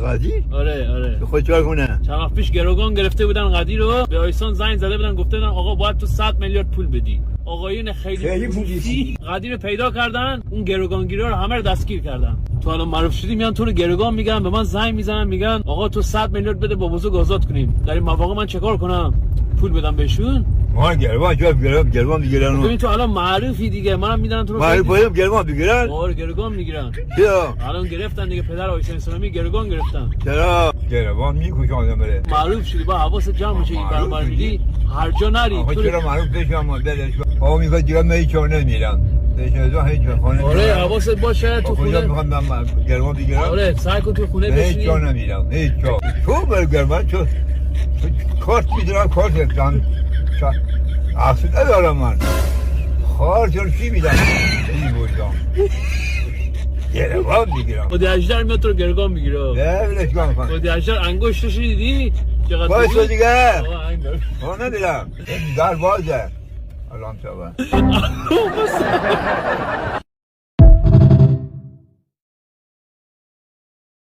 قدیر؟ آره خود چکار کنه؟ چند وقت پیش گروگان گرفته بودن قدیر رو، به آیسان زنگ زده بودن گفته بودن آقا باید تو 100 میلیارد پول بدی. آقایون خیلی پولی قدیر پیدا کردن، اون گروگانگیرا رو همه رو دستگیر کردن. تو الان معروف شدی میان تو رو گروگان میگن، به من زنگ میزنن میگن آقا تو 100 میلیارد بده با بزرگ آزاد کنیم. در این مواقع من چیکار کنم؟ پول بدم بهشون؟ ما گروگان میگیرن. ببین تو الان معروفی دیگه، منم میدونم تو رو. معروف بودم گروگان میگیرن؟ آره گروگان میگیرن. چرا؟ الان گرفتن دیگه، پدر آیسان اسلامی گروگان گرفتن. چرا؟ گروگان میکشن بره. معروف شدی با حواست جمع بشه، این برنامه رو میدی هر جا نری. آخه چرا معروف بشم دلش؟ آقا میگه دیگه میچونه میرن. دیگه هیچ خونه. آره حواست باشه تو خونه. میخوام من گروگان بگیرم. آره سعی کن تو خونه بشینی. هیچ جا نمیرم. هیچ جا. تو برگرم تو کارت میدونم کارت اکران. اصلا ندارم من. خارجان چی میدم؟ این بودم. گروگان میگیرم. خودی اجدر میاد تو رو گروگان میگیره. نه ولش کن. خودی اجدر انگشتش دیدی؟ چقدر باشه دیگه. آقا انگشت. ندیدم. در بازه. الان شبه.